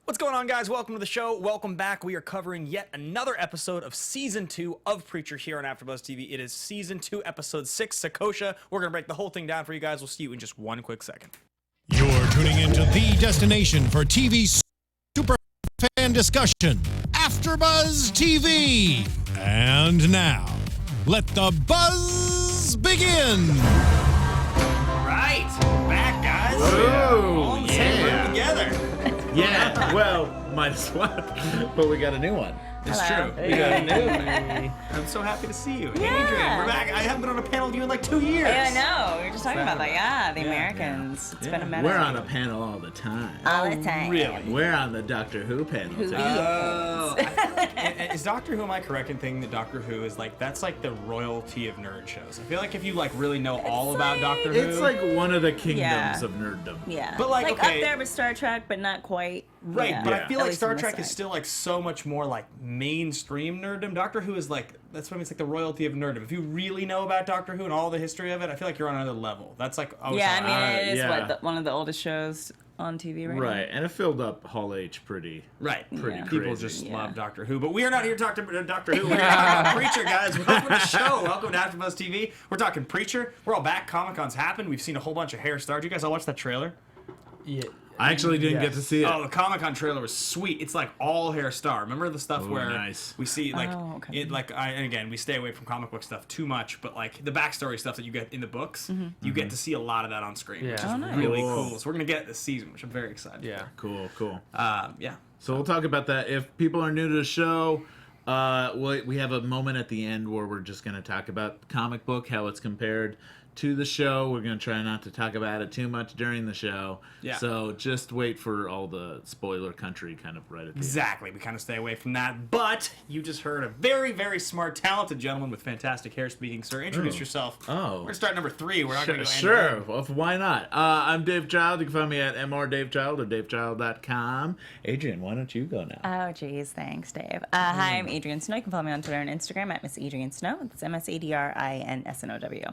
What's going on, guys? Welcome to the show. Welcome back. We are covering yet another episode of Season 2 of Preacher here on AFTERBUZZ TV. It is Season 2, Episode 6, Sokosha. We're going to break the whole thing down for you guys. We'll see you in just one quick second. You're tuning into the destination for TV super fan discussion, AFTERBUZZ TV. And now, let the buzz begin. Right. Back, guys. Oh, All in the same room together. Yeah, well, might as well. But we got a new one. It's Hello. true. We got a new one. I'm so happy to see you. Yeah. Adrian, we're back. I haven't been on a panel with you in like 2 years. Yeah, I know. We were just talking about that. Yeah, the Americans. It's been a minute. We're on a panel all the time. all the time. Really? We're on the Doctor Who panel, too. Oh, is Doctor Who, am I correct in thinking that Doctor Who is like, that's like the royalty of nerd shows? I feel like if you like really know all about Doctor Who. It's like one of the kingdoms Yeah. of nerddom. Yeah. But, like, okay. up there with Star Trek, but not quite. Right, Yeah. but I Yeah. feel At like least Star on this Trek is side. still like so much more like mainstream nerddom. Doctor Who is like, that's what I mean, it's like the royalty of nerddom. If you really know about Doctor Who and all the history of it, I feel like you're on another level. That's like, oh, Yeah, I sorry. mean, it is yeah. one of the oldest shows on TV right now. Right, and it filled up Hall H pretty. Right. Pretty People crazy. just Yeah. love Doctor Who, but we are not here to talk to Doctor Who. We're here to talk about Preacher, guys. Welcome to the show. Welcome to AfterBuzz TV. We're talking Preacher. We're all back. Comic-Con's happened. We've seen a whole bunch of hair stars. You guys all watch that trailer? Yeah. I actually didn't get to see it. Oh, the Comic-Con trailer was sweet. It's like all hair star. Remember the stuff Oh, where nice. we see like Oh, okay. it like and again, we stay away from comic book stuff too much, but like the backstory stuff that you get in the books, you get to see a lot of that on screen, which is Yeah. Oh, nice. really Cool. cool. So we're going to get it this season, which I'm very excited. Yeah. Cool, cool. Yeah. So we'll talk about that. If people are new to the show, we have a moment at the end where we're just going to talk about the comic book, how it's compared to the show. We're going to try not to talk about it too much during the show. Yeah. So just wait for all the spoiler country kind of right at the end. Exactly. We kind of stay away from that. But you just heard a very, very smart, talented gentleman with fantastic hair speaking. Sir, introduce Oh. yourself. Oh. We're going to start number 3. We're not going to go Sure. Well, why not? I'm Dave Child. You can find me at mrdavechild or davechild.com. Adrian, why don't you go now? Oh, geez. Thanks, Dave. Hi, I'm Adrian Snow. You can follow me on Twitter and Instagram at Miss Adrian Snow. It's MSADRINSNOW.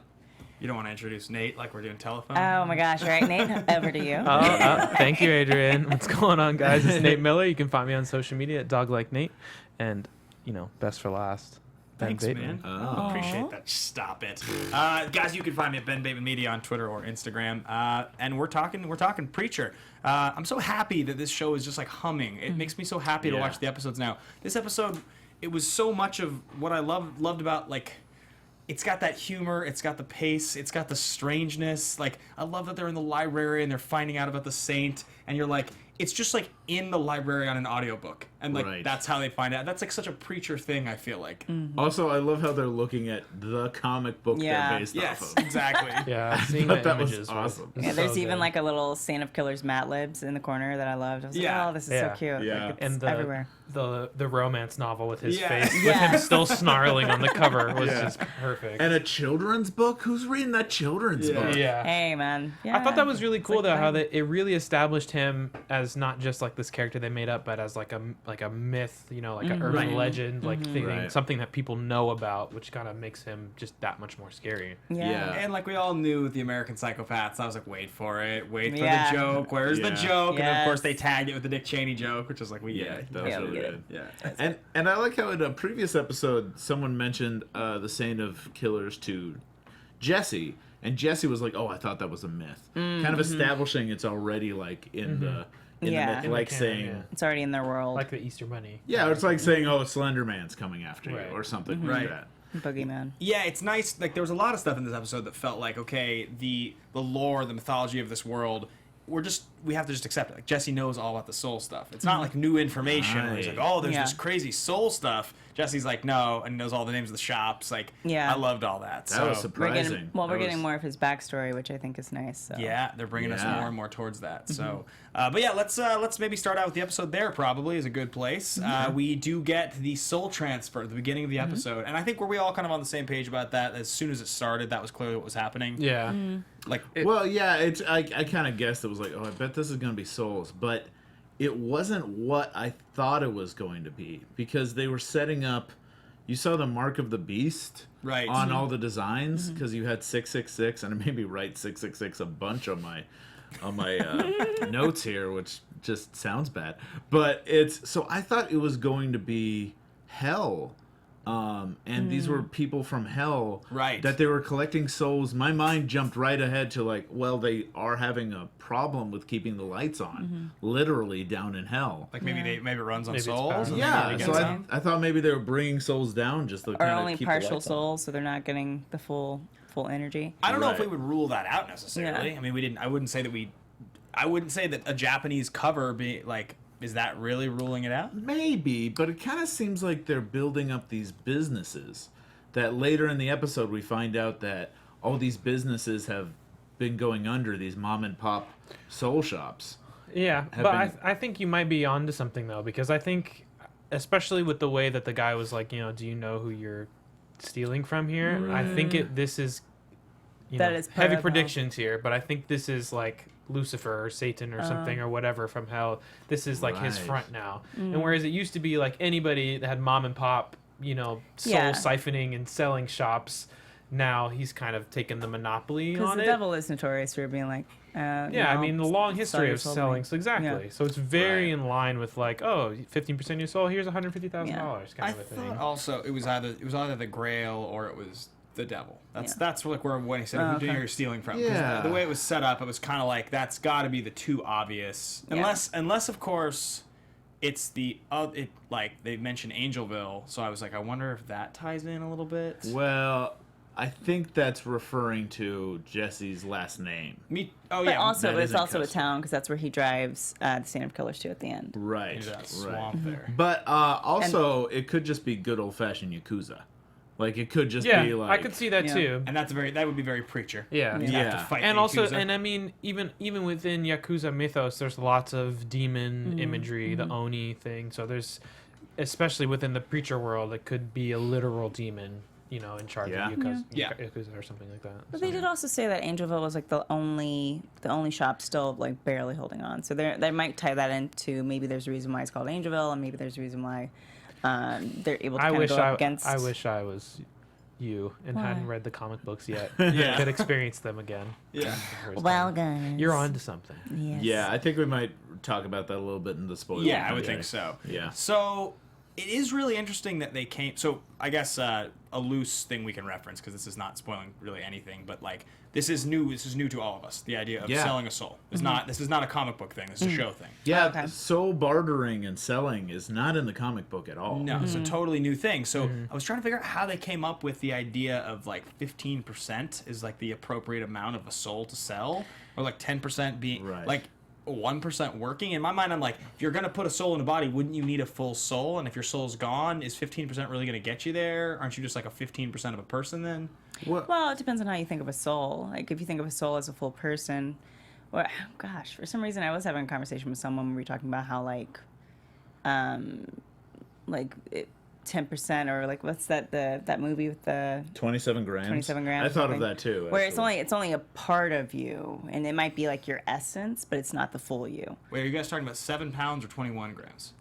You don't want to introduce Nate like we're doing telephone? Oh, my gosh. All right, Nate. Over to you. Thank you, Adrian. What's going on, guys? It's Nate Miller. You can find me on social media at DogLikeNate. And, you know, best for last, Ben Thanks, Bateman. man. Oh. Appreciate that. Stop it, guys. You can find me at Ben Bateman Media on Twitter or Instagram, and we're talking Preacher. I'm so happy that this show is just like humming. It makes me so happy to Yeah. watch the episodes now. This episode, it was so much of what I loved about like. It's got that humor, it's got the pace, it's got the strangeness. Like, I love that they're in the library and they're finding out about the saint, and you're like, it's just like in the library on an audiobook. And like Right. that's how they find out. That's like such a Preacher thing, I feel like. Also, I love how they're looking at the comic book Yeah. they're based Yes, off of. exactly. Yeah, seeing thought the that was images awesome. Yeah, there's so even good. like a little Saint of Killers Mad Libs in the corner that I loved. I was Yeah. like, oh, this is Yeah. so cute. Yeah. Like, it's and everywhere. the romance novel with his Yeah. face, with Yeah. him still snarling on the cover was Yeah. just perfect. And a children's book? Who's reading that children's Yeah. book? yeah. Hey, man. Yeah. I thought that was really It's cool like though, how fun. it really established him as not just like this character they made up, but as like a myth, you know, like an urban Right. legend, like thing, Right. something that people know about, which kind of makes him just that much more scary. Yeah. And like we all knew with the American Psychopaths, I was like, wait for it, wait for Yeah. the joke. Where's the Yeah. joke? And then, of course Yes. they tagged it with the Dick Cheney joke, which is like, Yeah, that was Yeah, we really get good. yeah. And I like how in a previous episode someone mentioned the Saint of Killers to Jesse, and Jesse was like, "Oh, I thought that was a myth," kind of establishing it's already like in the Yeah. myth, In the like canon, saying, yeah. It's already in their world. Like the Easter Bunny. yeah, it's like saying, "Oh, Slender Man's coming after Right. you," or something Right. like that. Boogeyman. Yeah, it's nice. Like there was a lot of stuff in this episode that felt like, okay, the lore, the mythology of this world, we have to just accept it. Like Jesse knows all about the soul stuff. It's not like new information where he's like, Right. oh, there's Yeah. this crazy soul stuff. Jesse's like, no, and knows all the names of the shops. Like, Yeah. I loved all that. That So was We're surprising. getting, well, we're That getting was- more of his backstory, which I think is nice. So. yeah, they're bringing us Yeah. more and more towards that. So, but yeah, let's maybe start out with the episode. There probably is a good place. We do get the soul transfer at the beginning of the episode, and I think we all kind of on the same page about that. As soon as it started, that was clearly what was happening. Yeah. Like, Well, yeah, I kind of guessed it was like, oh, I bet this is going to be souls, but it wasn't what I thought it was going to be because they were setting up. You saw the mark of the beast Right. on all the designs because you had 666, and I maybe write 666 a bunch on my notes here, which just sounds bad. But it's so I thought it was going to be hell. And these were people from hell, Right. that they were collecting souls. My mind jumped right ahead to like, well, they are having a problem with keeping the lights on, literally down in hell. Like maybe it runs on Maybe it's souls. powered. and Yeah, maybe it so gets I, out. I thought maybe they were bringing souls down just to Or kind of only keep partial the lights on. souls, so they're not getting the full energy. I don't know if we Right. would rule that out necessarily. Yeah. I mean, I wouldn't say that a Japanese cover be like. Is that really ruling it out? Maybe, but it kind of seems like they're building up these businesses that later in the episode we find out that all these businesses have been going under, these mom and pop soul shops. Yeah, have but been- I think you might be onto something though, because I think, especially with the way that the guy was like, do you know who you're stealing from here? I think this is, That is part heavy of hell. predictions here, but I think this is like Lucifer or Satan or something or whatever from hell. This is like his Right. front now. And whereas it used to be like anybody that had mom and pop, soul Yeah. siphoning and selling shops, now he's kind of taken the monopoly Because on the it. devil is notorious for being like, Yeah, I mean the long sell history your of soul to selling. me. So exactly. Yeah. So it's very Right. in line with like, 15% of your soul. Here's $150,000 kind I of a thing. thought also it was either the Grail or it was the devil. Yeah. That's like where when he said Oh, who do okay. you're stealing from. 'Cause Yeah. the way it was set up, it was kind of like that's got to be the too obvious. Yeah. Unless of course it's it like they mentioned Angelville, so I was like I wonder if that ties in a little bit. Well, I think that's referring to Jesse's last name. Oh But yeah, also, that it's isn't also a custom. town because that's where he drives the Stand of Killers to at the end. Right. into that right. swamp there. But also, it could just be good old-fashioned Yakuza. Like, it could just Yeah, be like... I could see that Yeah. too. And that would be very preacher. Yeah. You'd have Yeah. to fight And the also, Yakuza. and I mean, even within Yakuza mythos, there's lots of demon imagery, the Oni thing. So there's, especially within the preacher world, it could be a literal demon, in charge Yeah. of Yakuza, Yeah. Yakuza or something like that. But So- they did also say that Angelville was like the only shop still like barely holding on. So they might tie that into maybe there's a reason why it's called Angelville, and maybe there's a reason why they're able to I kind of wish go up against. I wish I was you and Why? hadn't read the comic books yet. Yeah. Could experience them again. Yeah. Well, guys, You're on to something. Yes. Yeah, I think we might talk about that a little bit in the spoilers. Yeah, I would think so. Yeah. So it is really interesting that they came. So I guess a loose thing we can reference because this is not spoiling really anything, but like this is new. This is new to all of us. The idea of Yeah. selling a soul. It's not. This is not a comic book thing. This is a show thing. Yeah, Okay. soul bartering and selling is not in the comic book at all. No, it's a totally new thing. So I was trying to figure out how they came up with the idea of like 15% is like the appropriate amount of a soul to sell, or like 10% being Right. like 1% working. In my mind, I'm like, if you're gonna put a soul in a body, wouldn't you need a full soul? And if your soul's gone, is 15% really gonna get you there? Aren't you just like a 15% of a person then? What? Well, it depends on how you think of a soul. Like if you think of a soul as a full person, well, gosh, for some reason I was having a conversation with someone where we were talking about how like 10% or like what's that movie with the 27 grams? 27 grams I or thought of something. that too. where actually. it's only a part of you, and it might be like your essence, but it's not the full you. Wait, are you guys talking about 7 pounds or 21 grams?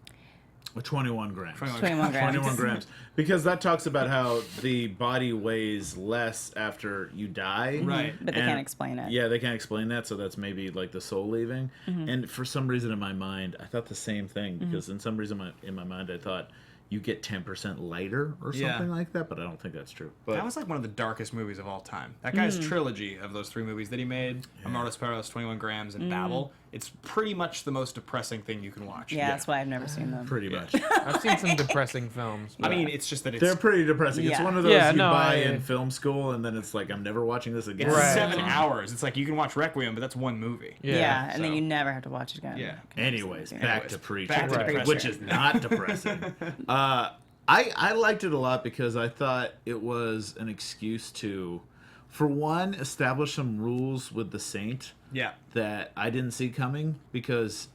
21 grams. 21 grams. 21 grams. Because that talks about how the body weighs less after you die. Right. But they And- can't explain it. Yeah, they can't explain that, so that's maybe like the soul leaving. Mm-hmm. And for some reason in my mind, I thought the same thing because in some reason in my mind I thought you get 10% lighter or Yeah. something like that, but I don't think that's true. But That was like one of the darkest movies of all time. That guy's trilogy of those 3 movies that he made, Amartya Peros, 21 Grams, and Babel, it's pretty much the most depressing thing you can watch. Yeah, that's why I've never seen them. pretty much. I've seen some depressing films. I but- mean, it's just that it's They're pretty depressing. It's Yeah. one of those Yeah, you no, buy I- in film school and then it's like I'm never watching this again. Right. 7 hours. It's like you can watch Requiem, but that's one movie. Yeah, and then so- you never have to watch it again. Yeah. Anyways, back Anyways, to Preacher, back to Preacher. which is not depressing. I liked it a lot because I thought it was an excuse to, for one, establish some rules with the Saint Yeah. that I didn't see coming because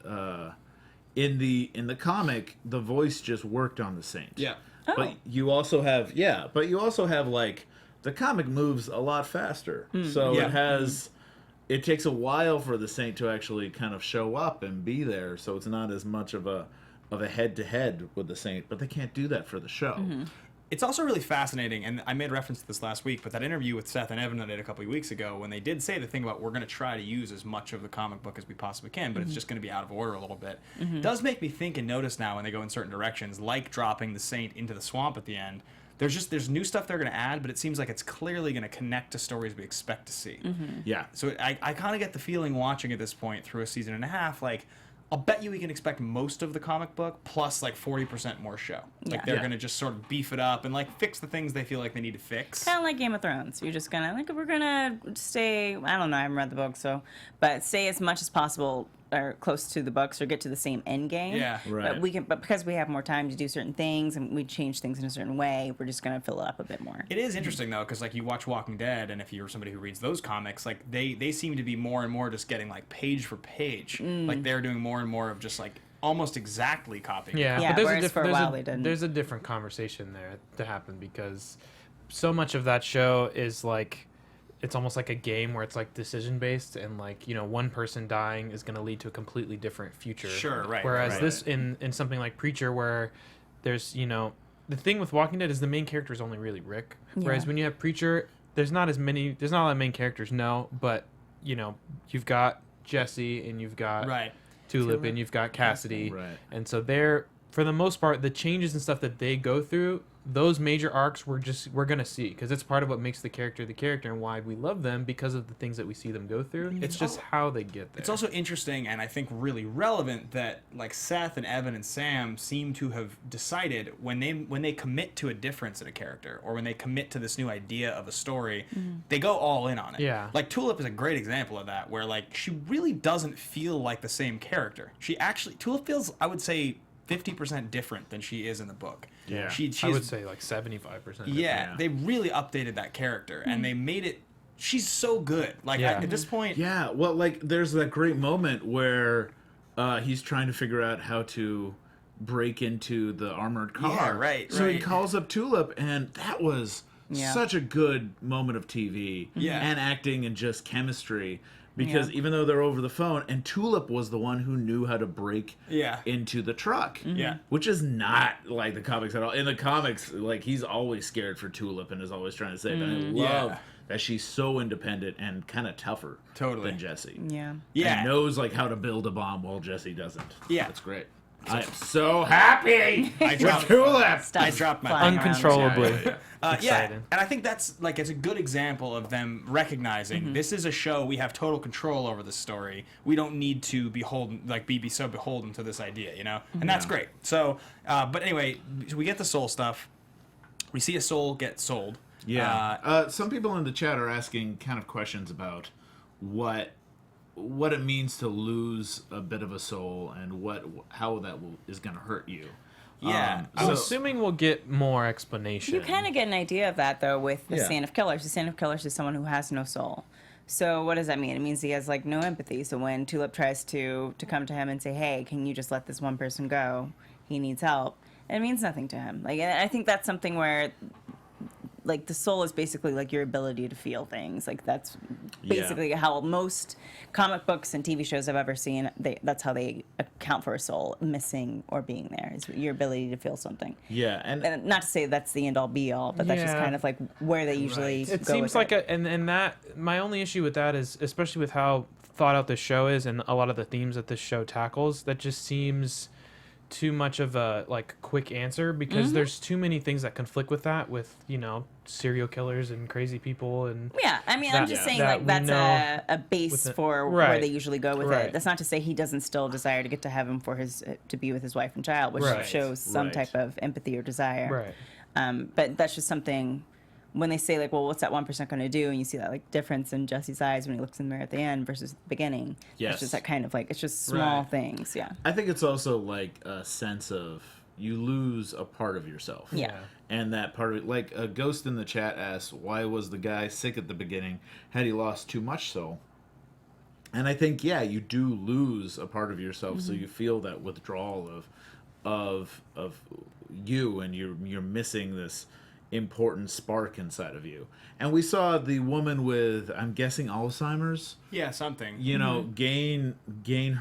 in the comic the voice just worked on the Saint. Yeah. But you also have like the comic moves a lot faster. So Yeah. it has it takes a while for the Saint to actually kind of show up and be there, so it's not as much of a head to head with the Saint, but they can't do that for the show. it's also really fascinating, and I made reference to this last week, but that interview with Seth and Evan that I did a couple of weeks ago, when they did say the thing about we're going to try to use as much of the comic book as we possibly can, but it's just going to be out of order a little bit, does make me think and notice now when they go in certain directions, like dropping the Saint into the swamp at the end. There's new stuff they're going to add, but it seems like it's clearly going to connect to stories we expect to see. Yeah. So I kind of get the feeling watching at this point through a season and a half, like, I'll bet you we can expect most of the comic book plus like 40% more show. Like they're going to just sort of beef it up and like fix the things they feel like they need to fix. Kind of like Game of Thrones. You're just gonna we're gonna stay. I don't know. I haven't read the book, but stay as much as possible or close to the books or get to the same end game. Yeah, right. But because we have more time to do certain things and we change things in a certain way, we're just gonna fill it up a bit more. It is interesting though, because like you watch Walking Dead, and if you're somebody who reads those comics, like they seem to be more and more just getting like page for page. Like they're doing more and more of just like almost exactly copying. Yeah, but whereas for a while they didn't. there's a different conversation there to happen because so much of that show is like it's almost like a game where it's like decision based and like one person dying is going to lead to a completely different future. Sure, right. Whereas right. this in something like Preacher where there's the thing with Walking Dead is the main character is only really Rick. Whereas when you have Preacher, there's not a lot of main characters, but you've got Jesse and you've got Tulip and you've got Cassidy. Right. And so they're, for the most part, the changes and stuff that they go through, those major arcs we're going to see because it's part of what makes the character and why we love them because of the things that we see them go through. It's just how they get there. It's also interesting and I think really relevant that like Seth and Evan and Sam seem to have decided when they commit to a difference in a character or when they commit to this new idea of a story, they go all in on it. Yeah. Like Tulip is a great example of that where like she really doesn't feel like the same character. Tulip feels, I would say, 50% different than she is in the book. Yeah. I would say like 75%. Yeah, they really updated that character and they made it. She's so good. Like at this point. Yeah. Well, like there's that great moment where he's trying to figure out how to break into the armored car. Yeah, right. So he calls up Tulip, and that was such a good moment of TV. Yeah. And acting and just chemistry. Because even though they're over the phone, and Tulip was the one who knew how to break into the truck. Yeah. Which is not like the comics at all. In the comics, like he's always scared for Tulip and is always trying to save. And I love that she's so independent and kind of tougher than Jesse. Yeah. Yeah. And knows like how to build a bomb while Jesse doesn't. Yeah. That's great. I am so happy. I dropped Tulip. I dropped my flying pen. Uncontrollably. And I think that's like it's a good example of them recognizing this is a show we have total control over the story. We don't need to be so beholden to this idea, and that's great. So, but anyway, so we get the soul stuff. We see a soul get sold. Yeah. Some people in the chat are asking kind of questions about what it means to lose a bit of a soul and how that is going to hurt you. Yeah. I'm assuming we'll get more explanation. You kind of get an idea of that, though, with the Saint of Killers. The Saint of Killers is someone who has no soul. So what does that mean? It means he has, like, no empathy. So when Tulip tries to come to him and say, hey, can you just let this one person go? He needs help. It means nothing to him. Like, and I think that's something where, like, the soul is basically, like, your ability to feel things. Like, that's basically how most comic books and TV shows I've ever seen, that's how they account for a soul missing or being there, is your ability to feel something. Yeah, and not to say that's the end-all, be-all, but that's just kind of, like, where they usually go It seems with like it. and that, my only issue with that is, especially with how thought out this show is and a lot of the themes that this show tackles, that just seems too much of a like quick answer because there's too many things that conflict with that, with serial killers and crazy people and I mean, I'm just saying like that's a base for where they usually go with it. That's not to say he doesn't still desire to get to heaven for to be with his wife and child, which shows some type of empathy or desire. But that's just something. When they say, like, well, what's that 1% going to do? And you see that, like, difference in Jesse's eyes when he looks in the mirror at the end versus the beginning. Yes. It's just that kind of, like, it's just small things, I think it's also, like, a sense of you lose a part of yourself. Yeah. And that part of it, like, a Ghost in the chat asks, why was the guy sick at the beginning? Had he lost too much soul? And I think, you do lose a part of yourself, so you feel that withdrawal of you, and you're missing this important spark inside of you. And we saw the woman with, I'm guessing, Alzheimer's, Yeah, something. you know, gain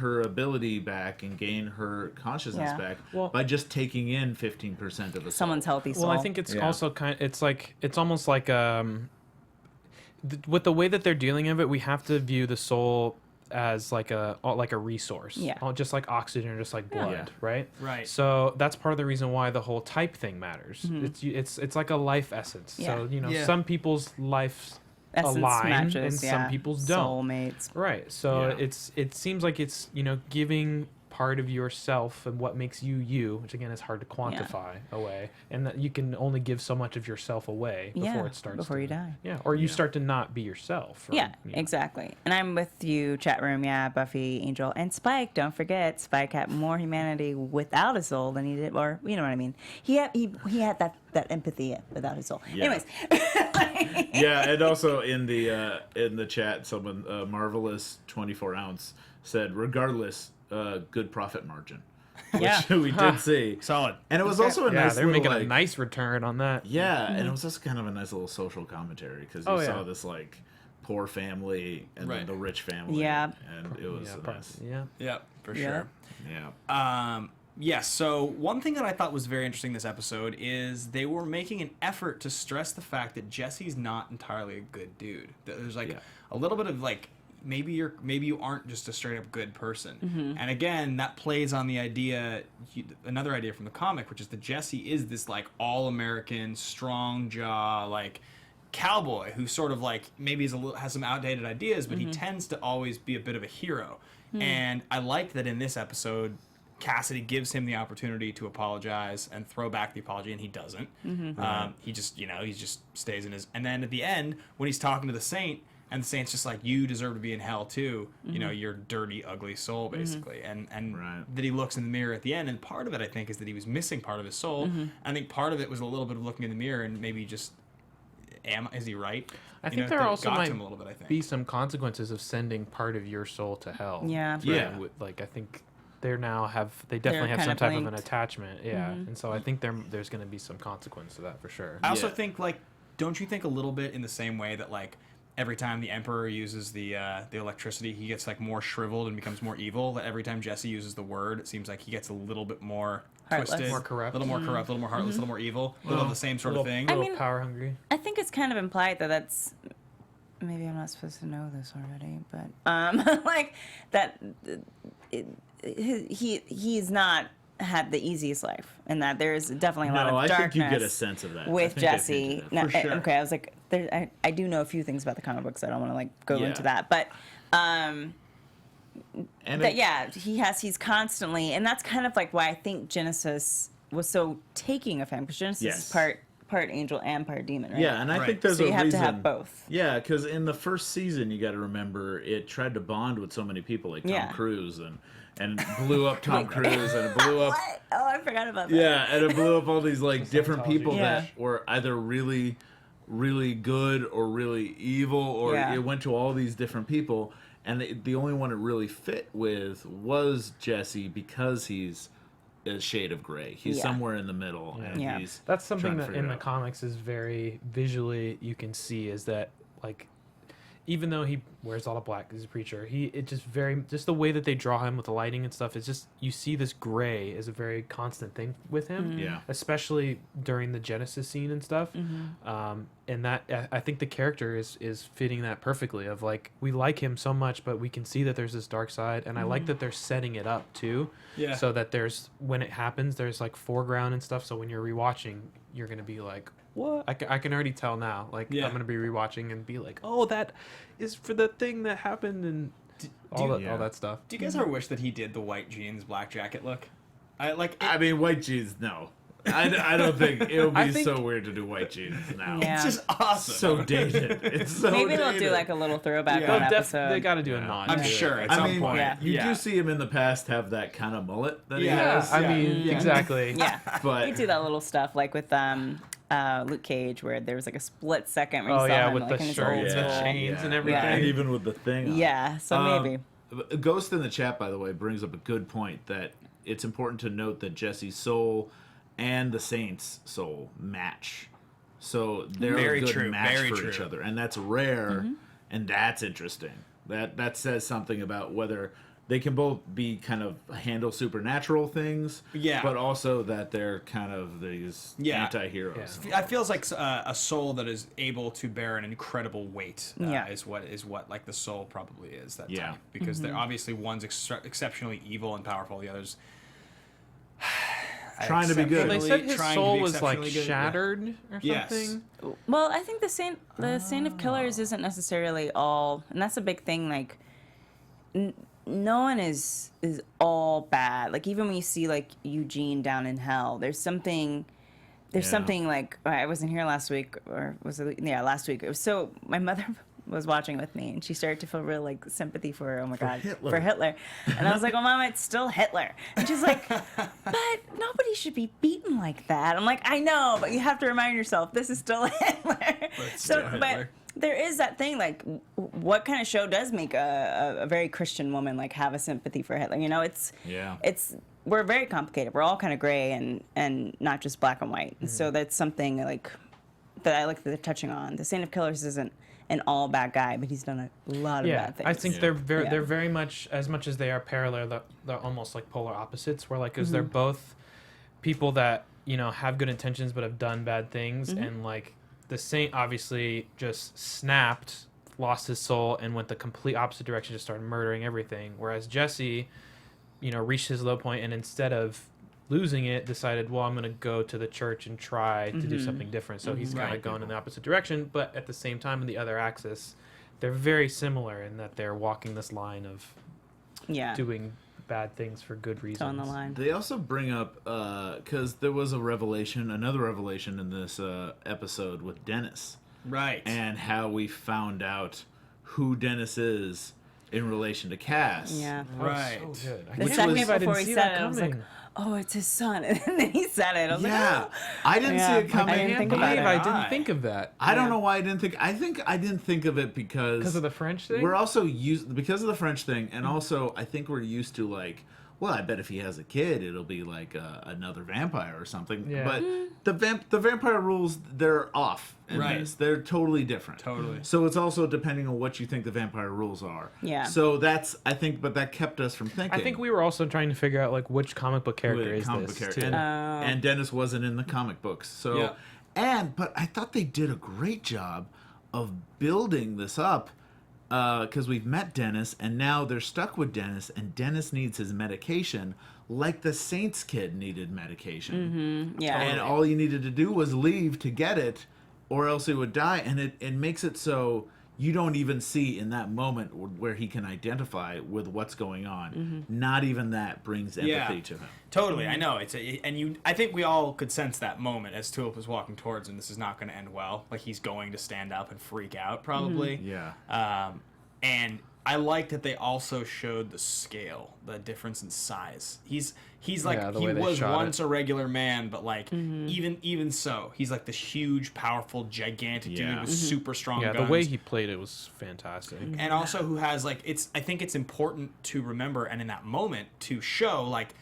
her ability back and gain her consciousness Yeah. back Well- by just taking in 15% of the Someone's soul. healthy soul. Well, I think it's Yeah. also it's almost like with the way that they're dealing of it, we have to view the soul as like a resource, Yeah. just like oxygen or just like blood, Yeah. right? Right. So that's part of the reason why the whole type thing matters. It's like a life essence. Yeah. So Yeah. some people's lives Essence align matches, and some people's don't. Soulmates. Right. So Yeah. it seems like it's giving part of yourself and what makes you, which again is hard to quantify away, and that you can only give so much of yourself away before it starts before to, you die. Yeah, or you start to not be yourself. Or, Yeah, exactly. And I'm with you, chat room. Yeah, Buffy, Angel, and Spike. Don't forget, Spike had more humanity without a soul than he did, or you know what I mean. He had that empathy without his soul. Yeah. Anyways, Yeah, and also in the chat, someone Marvelous 24 ounce said, regardless, good profit margin, which Yeah. we did see. Solid. And it was also a Yeah, nice they're little, making a like, nice return on that. yeah, and it was just kind of a nice little social commentary because you Oh, saw yeah. this like poor family and then Right. the rich family. Yeah. And it was nice. Yeah. Yeah, for Yeah. sure. Yeah. Yes, so one thing that I thought was very interesting this episode is they were making an effort to stress the fact that Jesse's not entirely a good dude. That there's like Yeah. a little bit of like maybe you aren't just a straight up good person. Mm-hmm. And again, that plays on the idea, another idea from the comic, which is that Jesse is this like all-American, strong jaw, like cowboy who sort of like maybe has some outdated ideas, but Mm-hmm. he tends to always be a bit of a hero. And I liked that in this episode, Cassidy gives him the opportunity to apologize and throw back the apology, and he doesn't. He just stays in his. And then at the end, when he's talking to the Saint, and the Saint's just like, "You deserve to be in hell too. You know, your dirty, ugly soul, basically." And Right. that he looks in the mirror at the end, and part of it, I think, is that he was missing part of his soul. I think part of it was a little bit of looking in the mirror and maybe just, is he right? I You think know, there that it also got to might him a little bit, I think. be some consequences of sending part of your soul to hell. Yeah. Yeah. Like I think they definitely have kind some of type of an linked. attachment. Yeah. And so I think there's going to be some consequence to that for sure. I also Yeah. think, like, don't you think a little bit in the same way that, like, every time the Emperor uses the electricity, he gets, like, more shriveled and becomes more evil? That every time Jesse uses the word, it seems like he gets a little bit more Heartless. twisted. More corrupt. A little more corrupt, a little more heartless, a little more evil. A little of the same sort of thing. A little mean- power hungry. I think it's kind of implied that that's maybe I'm not supposed to know this already, but like that he's not had the easiest life, and that there's definitely a lot No, of I darkness think you get a sense of that. I with think they've Jesse. hinted Now, at that. For sure. Okay, I was like, I do know a few things about the comic books. I don't want to like go Yeah. into that, but And he's constantly, and that's kind of like why I think Genesis was so taking of him, because Genesis Yes. is part angel and part demon, right? yeah, and I Right. think there's So a you have reason. to have both. Yeah, because in the first season, you got to remember it tried to bond with so many people, like Tom Yeah. Cruise, and blew up Tom Cruise, and it blew up. What? Oh, I forgot about that. Yeah, and it blew up all these like different people Yeah. that were either really, really good or really evil, or Yeah. it went to all these different people, and the only one it really fit with was Jesse because he's a shade of gray. He's Yeah. somewhere in the middle, and Yeah. he's That's something trying to that figure in it the out. comics is very visually you can see is that like even though he wears all the black as a preacher, just the way that they draw him with the lighting and stuff is just you see this gray is a very constant thing with him. Mm-hmm. Yeah. Especially during the Genesis scene and stuff. And that I think the character is fitting that perfectly of like we like him so much but we can see that there's this dark side, and I like that they're setting it up too. Yeah. So that there's when it happens there's like foreground and stuff, so when you're rewatching you're going to be like what? I can already tell now. Like Yeah. I'm going to be rewatching and be like, "Oh, that is for the thing that happened," and all that stuff. Do you guys ever wish that he did the white jeans, black jacket look? I mean, white jeans, no. I don't think it would be I think- so weird to do white jeans now. Yeah. It's just awesome. So dated. It's so Maybe dated. they'll do like a little throwback Yeah. on Oh, episode. they got to do a nod. I'm to it. sure at I some mean, point. Yeah. you Yeah. do see him in the past have that kind of mullet that he Yeah, has. I mean, Yeah. exactly. Yeah, But we do that little stuff like with Luke Cage, where there was like a split second where you Oh saw yeah, him with like the in his shirt old and the school. chains and Yeah. everything. Yeah. And even with the thing on. Yeah, so maybe. Ghost in the chat, by the way, brings up a good point that it's important to note that Jesse's soul and the Saint's soul match So they're Very a good true, match very for true. each other, and that's rare, and that's interesting. That says something about whether they can both be kind of handle supernatural things, Yeah. but also that they're kind of these anti-heroes. It feels like a soul that is able to bear an incredible weight. Is what like the soul probably is that type, because they're obviously one's exceptionally evil and powerful, the other's trying to be good. Well, they said his trying to soul be was like exceptionally good, shattered or Yes. something. Well, I think the Saint of Killers isn't necessarily all, and that's a big thing. Like, no one is all bad. Like, even when you see like Eugene down in hell, there's something. There's something like, I wasn't here last week, or was it? Yeah, last week. It was so my mother was watching with me, and she started to feel real like sympathy for Hitler. And I was like, "Well, Mama, it's still Hitler." And she's like, "But nobody should be beaten like that." I'm like, "I know, but you have to remind yourself this is still Hitler." But there is that thing, like, what kind of show does make a very Christian woman like have a sympathy for Hitler? You know, it's we're very complicated. We're all kind of gray and not just black and white. So that's something like that I like that they're touching on. The Saint of Killers isn't an all bad guy, but he's done a lot of bad things. I think they're very much, as much as they are parallel, they're almost like polar opposites. Where like, because they're both people that have good intentions but have done bad things, and like the Saint obviously just snapped, lost his soul, and went the complete opposite direction, just started murdering everything. Whereas Jesse, reached his low point, and instead of losing it, decided, well, I'm going to go to the church and try to do something different. So he's kind of going in the opposite direction, but at the same time, in the other axis, they're very similar in that they're walking this line of doing bad things for good reasons. On the line. They also bring up, because there was another revelation in this episode with Dennis. Right. And how we found out who Dennis is in relation to Cass. Yeah. Right. So good. The second before he said it, I was like, "Oh, it's his son," and then he said it. I was like, "Oh." I didn't see it coming. I didn't think about it. I didn't think of that. I don't know why I didn't think. I think I didn't think of it because of the French thing. We're also used because of the French thing, and also I think we're used to like, well, I bet if he has a kid, it'll be like another vampire or something. Yeah. But the vampire rules, they're off. In this. They're totally different. Totally. So it's also depending on what you think the vampire rules are. Yeah. So that's but that kept us from thinking. I think we were also trying to figure out like which comic book character is this too. And Dennis wasn't in the comic books. So but I thought they did a great job of building this up. Because we've met Dennis, and now they're stuck with Dennis, and Dennis needs his medication, like the Saints kid needed medication. Yeah. And all you needed to do was leave to get it, or else he would die. And it makes it so you don't even see in that moment where he can identify with what's going on. Not even that brings empathy to him. Totally, I know I think we all could sense that moment as Tulip was walking towards him. This is not going to end well. Like he's going to stand up and freak out, probably. Yeah. And I like that they also showed the scale, the difference in size. He's like he was once a regular man, but like even so, he's like this huge, powerful, gigantic dude with super strong guns. The way he played it was fantastic. And also who has like I think it's important to remember, and in that moment to show like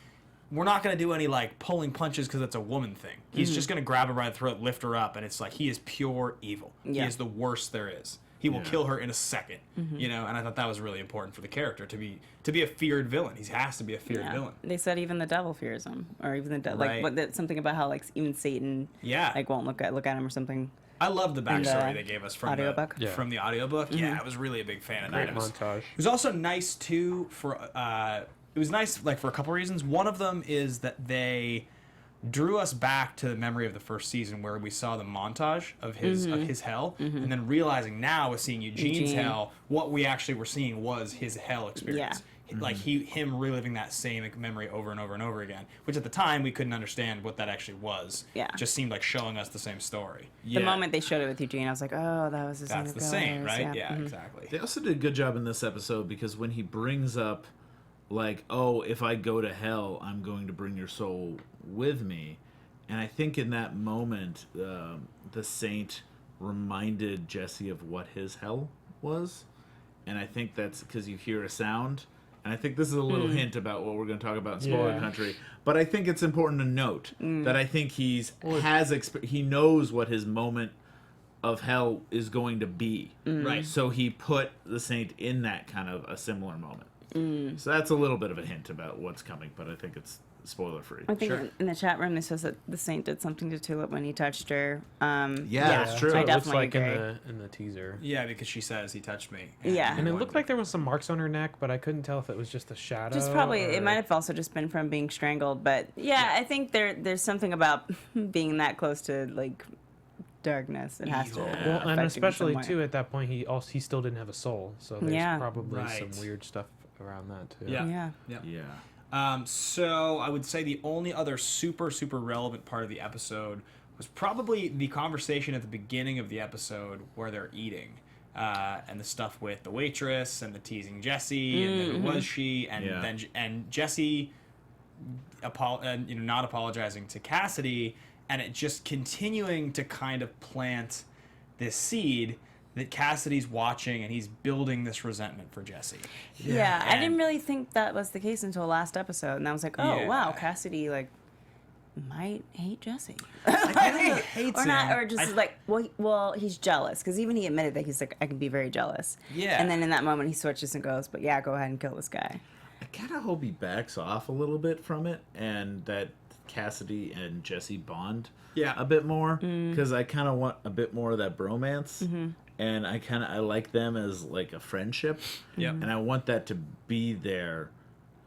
we're not going to do any like pulling punches because it's a woman thing. He's just going to grab her by the throat, lift her up, and it's like he is pure evil. He is the worst there is. He will kill her in a second, and I thought that was really important for the character to be a feared villain. He has to be a feared villain. They said even the devil fears him, or even the like something about how like even Satan like won't look at him or something. I love the backstory they gave us from audiobook. From the audiobook. Yeah, I was really a big fan of that. Montage. It was also nice too for it was nice like for a couple reasons. One of them is that they drew us back to the memory of the first season where we saw the montage of his hell, and then realizing now with seeing Eugene's hell, what we actually were seeing was his hell experience. Like him reliving that same memory over and over and over again, which at the time we couldn't understand what that actually was. It just seemed like showing us the same story. The moment they showed it with Eugene, I was like, oh, that was That's the same, right? Yeah, exactly. They also did a good job in this episode because when he brings up like, oh, if I go to hell, I'm going to bring your soul with me. And I think in that moment, the Saint reminded Jesse of what his hell was. And I think that's because you hear a sound, and I think this is a little hint about what we're going to talk about in spoiler Yeah. country. But I think it's important to note that I think he knows what his moment of hell is going to be. Right. So he put the Saint in that kind of a similar moment. So that's a little bit of a hint about what's coming, but I think it's spoiler free. I think Sure. in the chat room, it says that the Saint did something to Tulip when he touched her. That's true. So I it looks definitely like agree. in the teaser. Yeah, because she says he touched me. Yeah. And it looked like there was some marks on her neck, but I couldn't tell if it was just a shadow. Just probably, or... it might have also just been from being strangled. But yeah, I think there's something about being that close to like darkness. It has to. Evil. Well, affect and you in especially some way. too at that point, he still didn't have a soul, so there's Yeah. probably Right. some weird stuff around that too. Yeah. Yeah. Yep. Yeah. So I would say the only other super relevant part of the episode was probably the conversation at the beginning of the episode where they're eating, and the stuff with the waitress and the teasing Jesse and then who was she, and Yeah. then Jesse, not apologizing to Cassidy, and it just continuing to kind of plant this seed that Cassidy's watching, and he's building this resentment for Jesse. Yeah, I And- didn't really think that was the case until last episode, and I was like, oh Yeah. wow, Cassidy like might hate Jesse, I think he hates or not, him. or just I- like well he's jealous because even he admitted that he's like I can be very jealous. Yeah. and then in that moment he switches and goes, but yeah, go ahead and kill this guy. I kind of hope he backs off a little bit from it and that Cassidy and Jesse bond Yeah. a bit more because I kind of want a bit more of that bromance. And I like them as like a friendship. Yep. And I want that to be there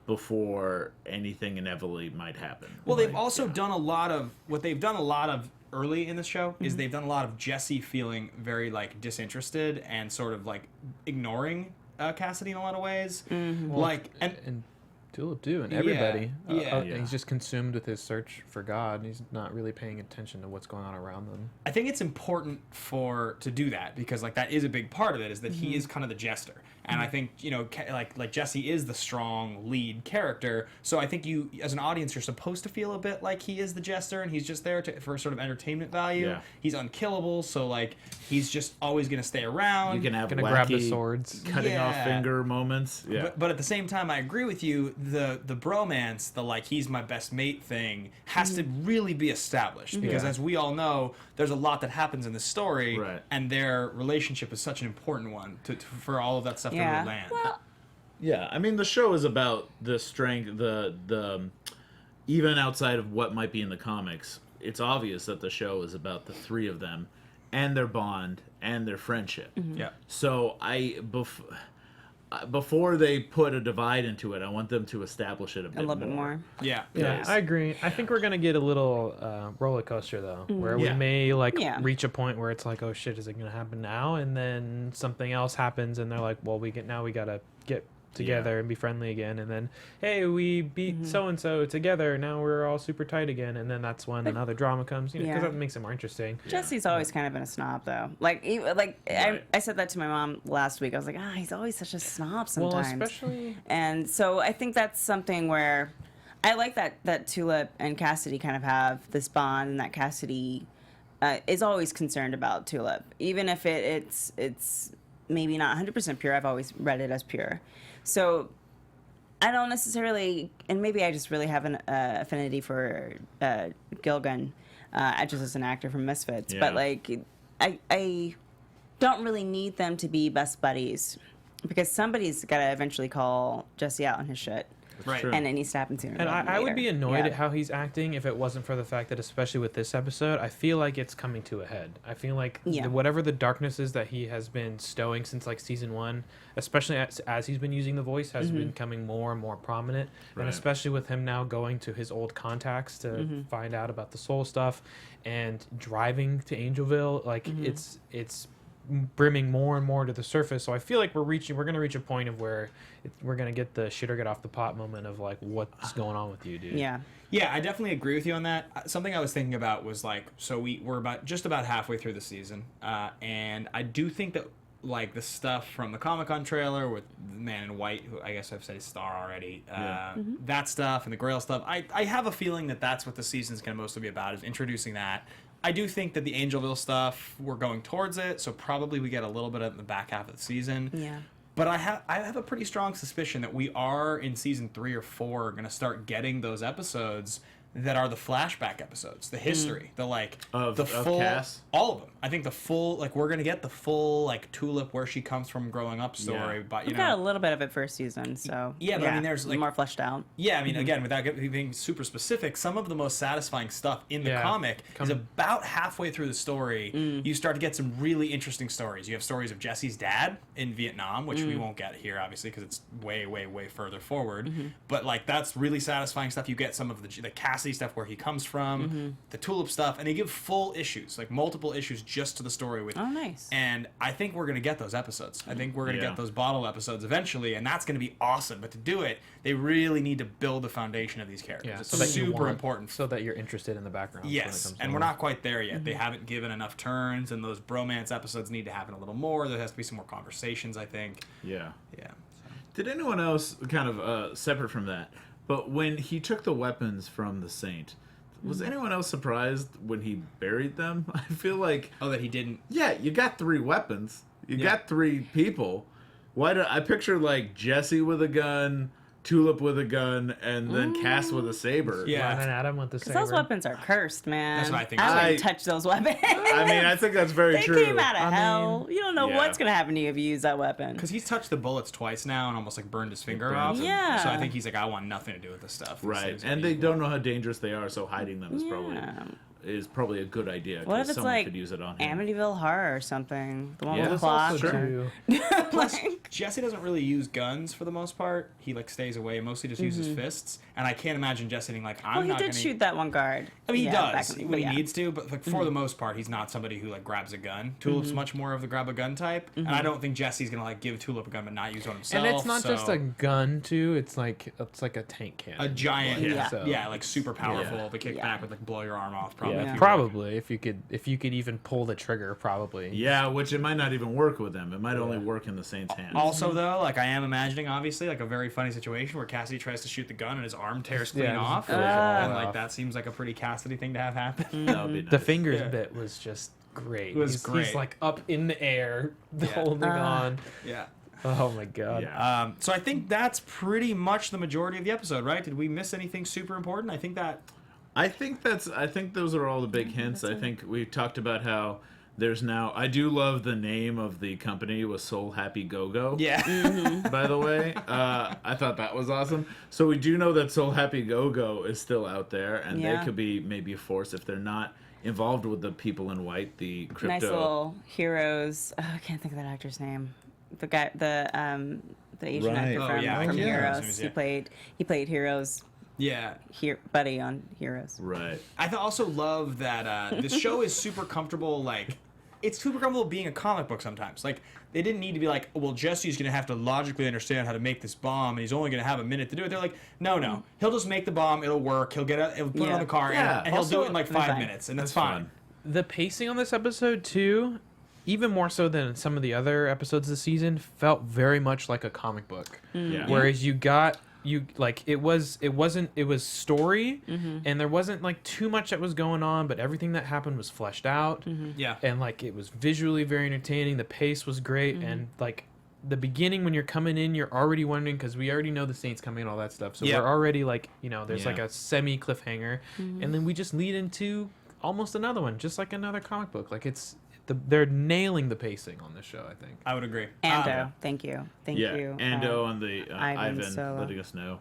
before anything inevitably might happen. Well, they've Like, also done a lot of what they've done a lot of early in the show is they've done a lot of Jesse feeling very like disinterested and sort of like ignoring Cassidy in a lot of ways. Like and Tulip too, and everybody. Yeah. He's just consumed with his search for God. He's not really paying attention to what's going on around them. I think it's important to do that because like that is a big part of it is that he is kind of the jester, and I think like Jesse is the strong lead character. So I think you as an audience you're supposed to feel a bit like he is the jester and he's just there for sort of entertainment value. Yeah. He's unkillable, so like he's just always gonna stay around. You can have Gonna wacky grab the swords. cutting off Yeah. finger moments. Yeah. But at the same time, I agree with you. The bromance, the like he's my best mate thing, has to really be established because, Yeah. as we all know, there's a lot that happens in the story, Right. and their relationship is such an important one for all of that stuff to Yeah. really land. Well, Yeah, I mean the show is about the strength, the even outside of what might be in the comics, it's obvious that the show is about the three of them and their bond and their friendship. Yeah. So before they put a divide into it, I want them to establish it a a little bit more. Yeah. Yeah, Yes. I agree. I think we're gonna get a little roller coaster though, where we Yeah. may like Yeah. reach a point where it's like, oh shit, is it gonna happen now? And then something else happens, and they're like, well, we gotta get together and be friendly again. And then, hey, we beat so and so together. Now we're all super tight again. And then that's when another drama comes, because Yeah. that makes it more interesting. Jesse's always kind of been a snob, though. Like, I said that to my mom last week. I was like, he's always such a snob sometimes. Well, especially And so I think that's something where I like that Tulip and Cassidy kind of have this bond, and that Cassidy is always concerned about Tulip, even if it's maybe not 100% pure. I've always read it as pure. So I don't necessarily, and maybe I just really have an affinity for Gilgun, just as an actor from Misfits. Yeah. But like, I don't really need them to be best buddies because somebody's got to eventually call Jesse out on his shit. Right. true. And it needs to happen sooner. And rather than I would later. be annoyed Yeah. at how he's acting if it wasn't for the fact that, especially with this episode, I feel like it's coming to a head. I feel like Yeah. whatever the darkness is that he has been stowing since like season 1, especially as he's been using the voice, has been becoming more and more prominent. Right. And especially with him now going to his old contacts to find out about the soul stuff and driving to Angelville, like it's brimming more and more to the surface. So I feel like we're going to reach a point of where we're going to get the shit or get off the pot moment of like, what's going on with you, dude? Yeah. Yeah, I definitely agree with you on that. Something I was thinking about was like, so we're just about halfway through the season, and I do think that like the stuff from the Comic-Con trailer with the Man in White, who I guess I've said is Star already, that stuff and the Grail stuff, I have a feeling that that's what the season's going to mostly be about, is introducing that. I do think that the Angelville stuff, we're going towards it, so probably we get a little bit of the back half of the season. Yeah. But I have a pretty strong suspicion that we are in season 3 or 4 going to start getting those episodes that are the flashback episodes, the history, the like Of full, Cass? all of them. I think the full, like, we're gonna get the full like Tulip, where she comes from growing up story. Yeah. But We got a little bit of it first season, so Yeah, but I mean, there's, like- more fleshed out. Yeah, I mean, again, without being super specific, some of the most satisfying stuff in the Yeah. comic is about halfway through the story. You start to get some really interesting stories. You have stories of Jesse's dad in Vietnam, which we won't get here, obviously, because it's way, way, way further forward. But, like, that's really satisfying stuff. You get some of the Cassidy stuff where he comes from, the Tulip stuff, and they give full issues, like multiple issues just to the story with. Oh, nice. And I think we're going to get those episodes. I think we're going to Yeah. get those bottle episodes eventually, and that's going to be awesome. But to do it, they really need to build the foundation of these characters. Yeah, It's so that you super want- important. so that you're interested in the background. when it Yes, comes and to we're it. not quite there yet. They haven't given enough turns, and those bromance episodes need to happen a little more. There has to be some more conversations, I think. Yeah. Yeah. Did anyone else, kind of separate from that, but when he took the weapons from the Saint, was anyone else surprised when he buried them? I feel like, Oh, that he didn't. yeah, you got 3 weapons. You Yeah. got 3 people. Why do I picture like Jesse with a gun, Tulip with a gun, and then Cass with a saber? Yeah. And then Adam with the Because saber. those weapons are cursed, man. That's what I think. I I- wouldn't touch those weapons. I mean, I think that's very they true. came out of I hell. mean, You don't know yeah. what's gonna happen to you if you use that weapon. Because he's touched the bullets twice now and almost like burned his finger burned off. them. Yeah. So I think he's like, I want nothing to do with this stuff. This Right, seems and like they don't know how dangerous they are, so hiding them is Yeah. probably a good idea. What 'cause if it's someone like could use it on him. Amityville Horror or something? The one Yeah. with That's the clock. Also Sure. true. Plus, Jesse doesn't really use guns for the most part. He like stays away, mostly just uses fists. And I can't imagine Jesse being like, I'm Well, he not did gonna. shoot that one guard. I mean, he Yeah, does back in- when yeah. he needs to, but like for the most part, he's not somebody who like grabs a gun. Tulip's much more of the grab a gun type, and I don't think Jesse's gonna like give Tulip a gun but not use one himself. And it's not just so- a gun too. It's like a tank cannon. a giant, Yeah. yeah, like super powerful. Yeah. The kickback Yeah. would like blow your arm off, probably. Yeah, if you were- probably if you could even pull the trigger, probably. Yeah, which it might not even work with them. It might only work in the Saint's hands. Also, though, like I am imagining, obviously, like a very funny situation where Cassidy tries to shoot the gun and his arm tears clean Yeah, just off, goes all and like off. that seems like a pretty Cassidy thing to have happen. That would be nice. The fingers Yeah. bit was just great. It was He's great. like up in the air, holding on. Yeah. Oh my god. Yeah. So I think that's pretty much the majority of the episode, right? Did we miss anything super important? I think that. I think those are all the big hints. I think we talked about how there's now. I do love the name of the company was Soul Happy Go Go. Yeah. By the way, I thought that was awesome. So we do know that Soul Happy Go Go is still out there, and Yeah. they could be maybe a force if they're not involved with the people in white, the crypto. Nice little heroes. Oh, I can't think of that actor's name. The guy, the Asian Right. actor Oh, from, yeah, I from can't remember his Heroes. name, He played Heroes. Yeah. Buddy on Heroes. Right. I also love that this show is super comfortable. Like, it's super comfortable being a comic book sometimes. Like, they didn't need to be like, well, Jesse's going to have to logically understand how to make this bomb, and he's only going to have a minute to do it. They're like, no. He'll just make the bomb. It'll work. He'll put it Yeah. on the car, Yeah. and he'll do it in like Also, 5 fine. minutes, and that's fine. The pacing on this episode too, even more so than some of the other episodes this season, felt very much like a comic book. Yeah. Whereas it was story, and there wasn't like too much that was going on, but everything that happened was fleshed out, Yeah. and like it was visually very entertaining. The pace was great, and like the beginning when you're coming in, you're already wondering because we already know the Saints coming and all that stuff, so Yeah. we're already like there's Yeah. like a semi cliffhanger, and then we just lead into almost another one, just like another comic book. Like they're nailing the pacing on this show, I think. I would agree. Ando. Thank you. Thank Yeah, you. Ando on the Ivan Ivan Solo. letting us know.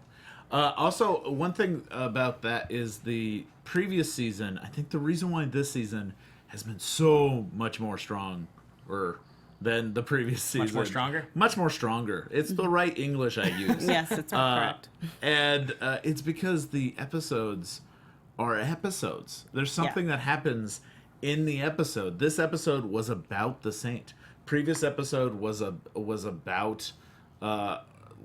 Also, one thing about that is the previous season. I think the reason why this season has been so much more stronger than the previous season. Much more stronger? Much more stronger. It's the right English I use. Yes, it's correct. And it's because the episodes are episodes. There's something that happens in the episode. This episode was about the Saint. Previous episode was about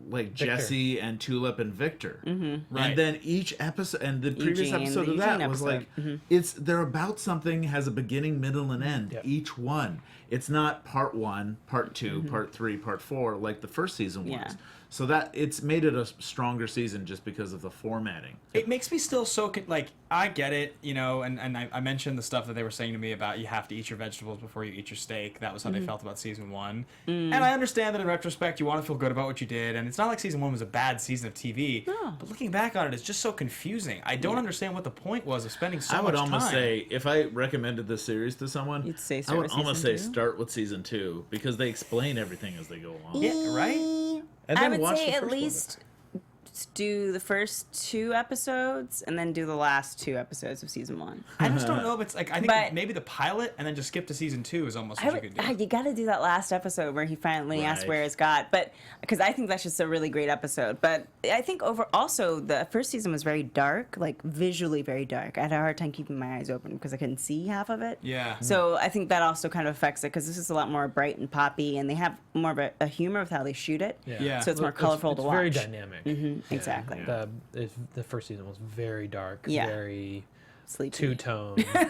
like Jesse and Tulip and Victor. Right. And then each episode, and the previous Eugene, episode the of that Eugene was episode. like, they're about something, has a beginning, middle, and end. Yep. Each one. It's not part 1, part 2, part 3, part 4 like the first season was. Yeah. So that it's made it a stronger season just because of the formatting. It makes me still so like, I get it, you know, and I mentioned the stuff that they were saying to me about you have to eat your vegetables before you eat your steak. That was how they felt about season 1. And I understand that in retrospect you want to feel good about what you did, and it's not like season 1 was a bad season of TV. No. But looking back on it, it's just so confusing. I don't understand what the point was of spending so I much would time. almost say, if I recommended this series to someone, You'd say I start would with almost season say 2? start with season 2 because they explain everything as they go along. Yeah, right? And I then would watch say the at first one. least do the first 2 episodes and then do the last 2 episodes of season 1. I just don't know if it's like, I think But- maybe the pilot and then just skip to season 2 is almost I what you would, could do. you got to do that last episode where he finally asks Right. where it's got, but because I think that's just a really great episode. But I think also the first season was very dark, like visually very dark. I had a hard time keeping my eyes open because I couldn't see half of it. Yeah. So I think that also kind of affects it because this is a lot more bright and poppy, and they have more of a humor with how they shoot it. Yeah. So it's more colorful it's to watch. very dynamic. Exactly. Yeah. The first season was very dark, Yeah. very Sleepy. two-tone. Yeah. I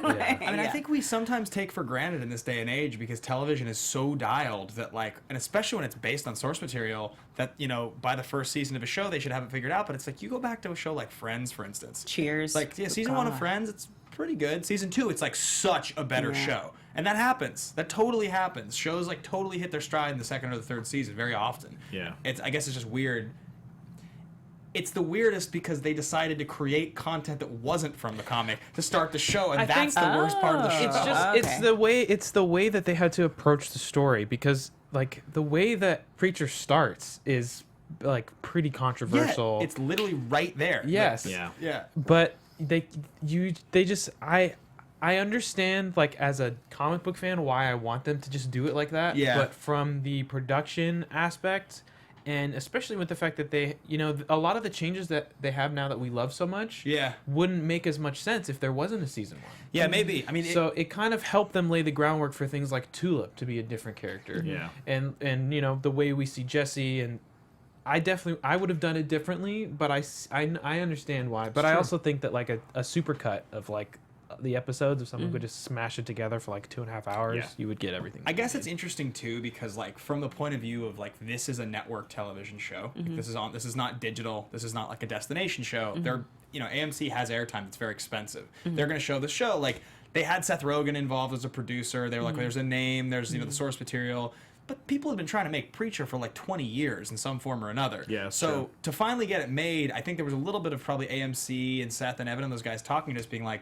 mean, I Yeah. think we sometimes take for granted in this day and age because television is so dialed that, like, and especially when it's based on source material, that, you know, by the first season of a show, they should have it figured out. But it's like, you go back to a show like Friends, for instance. Cheers. Like, yeah, season 1 of God. Friends, it's pretty good. Season 2, it's like such a better Yeah. show. And that happens. That totally happens. Shows, like, totally hit their stride in the second or the third season very often. Yeah. I guess it's just weird. It's the weirdest because they decided to create content that wasn't from the comic to start the show, and I that's think- the worst part of the show. It's just Okay. it's the way that they had to approach the story because like the way that Preacher starts is like pretty controversial. Yeah, it's literally right there. Yes. Yeah. Yeah. But they just I understand like as a comic book fan why I want them to just do it like that. Yeah. But from the production aspect, and especially with the fact that they, you know, a lot of the changes that they have now that we love so much, Yeah. wouldn't make as much sense if there wasn't a season 1. Yeah, maybe. I mean, So it kind of helped them lay the groundwork for things like Tulip to be a different character. Yeah. And you know, the way we see Jesse, and I would have done it differently, but I understand why. But I also think that like a supercut of like the episodes, if someone could just smash it together for like 2.5 hours, Yeah. you would get everything. I guess it's interesting too because, like, from the point of view of like this is a network television show. Like, this is not digital. This is not like a destination show. They're, you know, AMC has airtime that's very expensive. They're going to show the show. Like, they had Seth Rogen involved as a producer. They were like, there's a name. There's, you know, the source material. But people have been trying to make Preacher for like 20 years in some form or another. Yeah, that's so true. to finally get it made, I think there was a little bit of probably AMC and Seth and Evan and those guys talking to us, being like,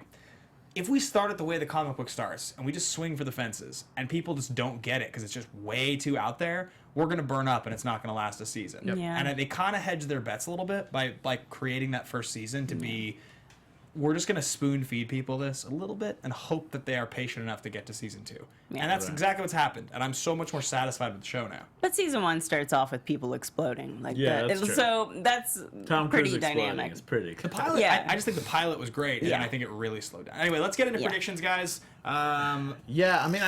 if we start it the way the comic book starts and we just swing for the fences and people just don't get it because it's just way too out there, we're going to burn up and it's not going to last a season. Yeah. And they kind of hedge their bets a little bit by like creating that first season to be, we're just going to spoon feed people this a little bit and hope that they are patient enough to get to season 2. Yeah. And that's Right. exactly what's happened. And I'm so much more satisfied with the show now. But season 1 starts off with people exploding. Like Yeah, that. that's true. So that's Tom pretty Cruise exploding dynamic. is pretty. The pilot, Yeah. I just think the pilot was great, and Yeah. I think it really slowed down. Anyway, let's get into Yeah. predictions, guys. Yeah, I mean,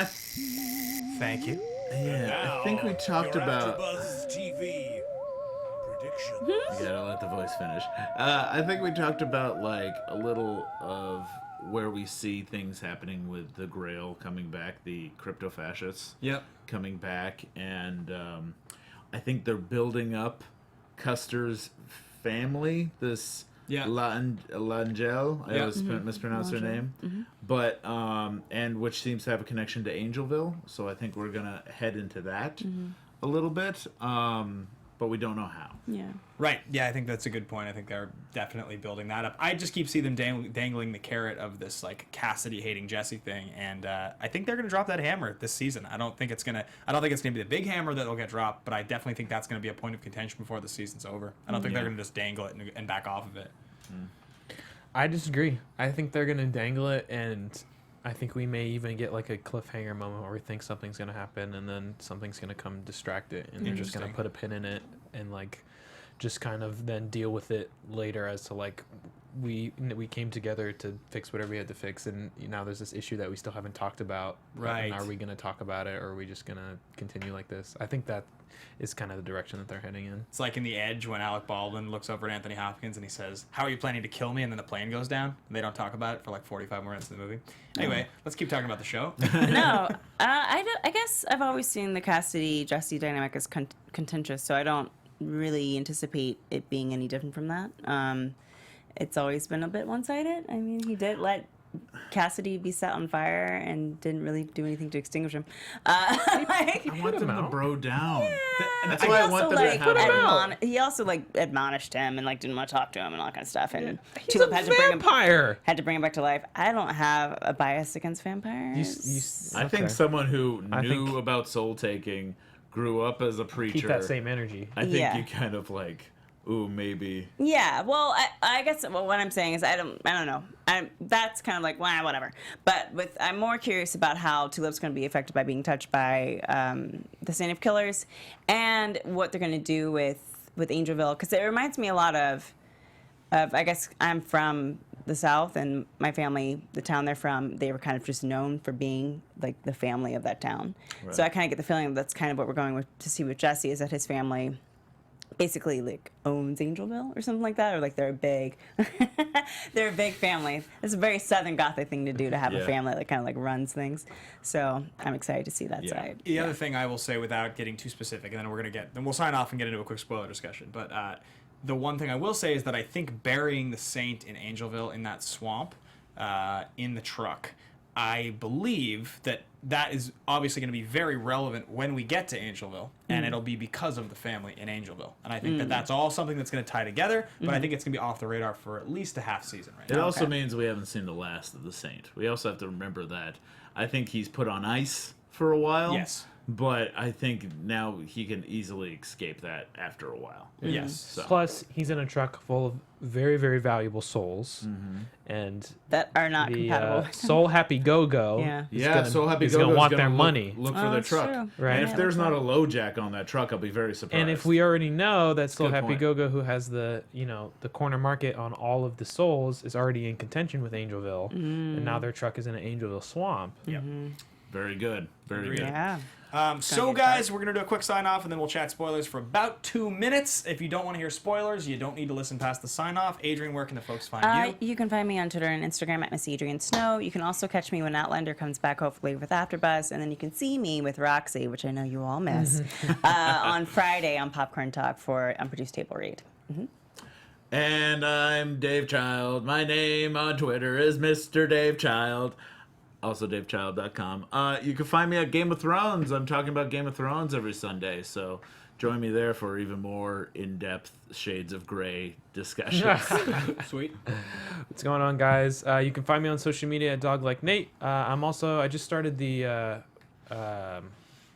Thank you. I think we talked about. AfterBuzz TV predictions. You gotta let the voice finish. I think we talked about like a little of where we see things happening with the Grail coming back, the crypto fascists Yep. coming back, and I think they're building up Custer's family. This Yeah. Langell, I Yeah. always mispronounce her name, but and which seems to have a connection to Angelville. So I think we're gonna head into that a little bit, but we don't know how. Yeah. Right. Yeah, I think that's a good point. I think they're definitely building that up. I just keep seeing them dangling the carrot of this like Cassidy hating Jesse thing, and I think they're gonna drop that hammer this season. I don't think it's gonna be the big hammer that'll get dropped, but I definitely think that's gonna be a point of contention before the season's over. I don't think they're gonna just dangle it and back off of it. I disagree. I think they're gonna dangle it, and I think we may even get like a cliffhanger moment where we think something's gonna happen, and then something's gonna come distract it, and they're just gonna Interesting. put a pin in it and like just kind of then deal with it later as to like we came together to fix whatever we had to fix, and now there's this issue that we still haven't talked about. Right. And are we going to talk about it, or are we just going to continue like this? I think that is kind of the direction that they're heading in. It's like in The Edge when Alec Baldwin looks over at Anthony Hopkins and he says, "How are you planning to kill me?" And then the plane goes down. And they don't talk about it for like 45 minutes in the movie. Anyway, let's keep talking about the show. No, I guess I've always seen the Cassidy-Jesse dynamic as contentious, so I don't really anticipate it being any different from that. It's always been a bit one-sided. I mean, he did let Cassidy be set on fire and didn't really do anything to extinguish him. I want them to bro down. That's And why he I want also, them like, to have. he also like admonished him and like didn't want to talk to him and all that kind of stuff. And He's a Tulip had to bring him vampire. back to life. I don't have a bias against vampires. I think someone who knew about soul taking, grew up as a preacher. Keep that same energy. I think Yeah. you kind of like, ooh, maybe. Yeah, well, I guess what I'm saying is I don't know. That's kind of like, well, whatever. But I'm more curious about how Tulip's going to be affected by being touched by the Saint of Killers, and what they're going to do with Angelville, because it reminds me a lot of I guess I'm from the South, and my family, the town they're from, they were kind of just known for being like the family of that town. Right. So I kind of get the feeling that's kind of what we're going to see with Jesse, is that his family basically like owns Angelville or something like that, or like they're a big they're a big family. It's a very Southern Gothic thing to do, to have a Yeah. family that kind of like runs things. So I'm excited to see that side. The other thing I will say, without getting too specific, and then we'll sign off and get into a quick spoiler discussion. But the one thing I will say is that I think burying the Saint in Angelville, in that swamp, in the truck, I believe that is obviously going to be very relevant when we get to Angelville, and it'll be because of the family in Angelville. And I think that's all something that's going to tie together, but I think it's going to be off the radar for at least a half season right It now. also means we haven't seen the last of the Saint. We also have to remember that. I think he's put on ice for a while. Yes. But I think now he can easily escape that after a while. Yes. So. Plus, he's in a truck full of very, very valuable souls, and That are not the compatible. with him. soul happy go-go. Yeah. Yeah, so Happy He's gonna Go-Go's want gonna their look- money. Look for Oh, their that's truck. true. Right. And Yeah, if there's that's not a low jack on that truck, I'll be very surprised. And if we already know that Soul good Happy point. Go-Go, who has the the corner market on all of the souls, is already in contention with Angelville, and now their truck is in an Angelville swamp. Yep. Very good. Very Agreed. good. Yeah. So, guys, we're going to do a quick sign-off, and then we'll chat spoilers for about 2 minutes. If you don't want to hear spoilers, you don't need to listen past the sign-off. Adrian, where can the folks find you? You can find me on Twitter and Instagram at Miss Adrian Snow. You can also catch me when Outlander comes back, hopefully with AfterBuzz, and then you can see me with Roxy, which I know you all miss, on Friday on Popcorn Talk for Unproduced Table Read. And I'm Dave Child. My name on Twitter is Mr. Dave Child. Also DaveChild.com. You can find me at Game of Thrones. I'm talking about Game of Thrones every Sunday, so join me there for even more in-depth shades of gray discussions. Sweet. What's going on, guys? You can find me on social media at DogLikeNate. I just started the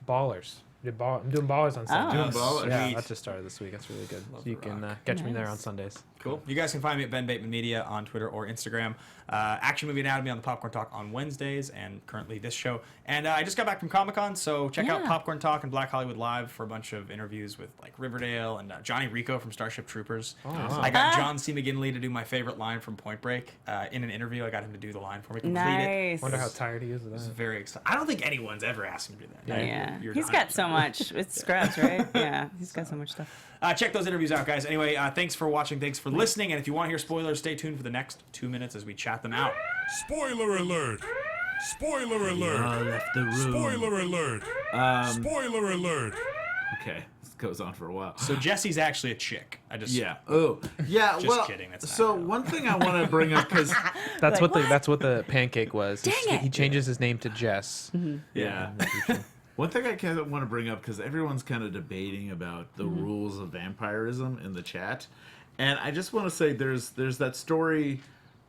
Ballers. I'm doing Ballers on Sunday. Doing Ballers. Yeah, Sweet. that just started this week. That's really good. Love So you The can Rock. catch me there Nice. on Sundays. Cool. You guys can find me at Ben Bateman Media on Twitter or Instagram. Action Movie Anatomy on the Popcorn Talk on Wednesdays, and currently this show. And I just got back from Comic-Con, so check out Yeah. Popcorn Talk and Black Hollywood Live for a bunch of interviews with like Riverdale and Johnny Rico from Starship Troopers. wow. I got John C. McGinley to do my favorite line from Point Break. In an interview, I got him to do the line for me. Complete it. Nice. Wonder how tired he is of It's that. very exciting. I don't think anyone's ever asked him to do that. Yeah. You're He's 100% got so right. much. It's Scrubs, right? Yeah. He's got so much stuff. Check those interviews out, guys. Anyway, thanks for watching. Thanks for listening. And if you want to hear spoilers, stay tuned for the next 2 minutes as we chat them out. Spoiler alert! Spoiler I alert! left the room. Spoiler alert! Spoiler alert! Okay, this goes on for a while. So Jesse's actually a chick. I just Yeah. Oh, yeah. Just well, kidding, that's not so real. one thing I want to bring up because That's Like, that's what the pancake was. Dang He it. changes his name to Jess. yeah. One thing I kind of want to bring up, because everyone's kind of debating about the rules of vampirism in the chat, and I just want to say there's that story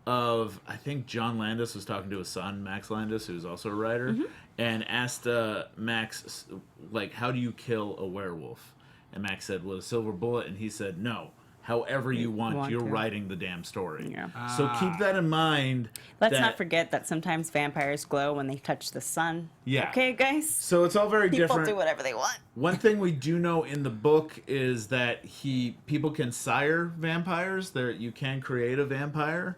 of, I think John Landis was talking to his son, Max Landis, who's also a writer, and asked Max, like, how do you kill a werewolf? And Max said, with a silver bullet, and he said, no. however you want. You're to. writing the damn story. Yeah. So keep that in mind. Let's not forget that sometimes vampires glow when they touch the sun. Yeah. Okay, guys? So it's all very different. People do whatever they want. One thing we do know in the book is that people can sire vampires. You can create a vampire.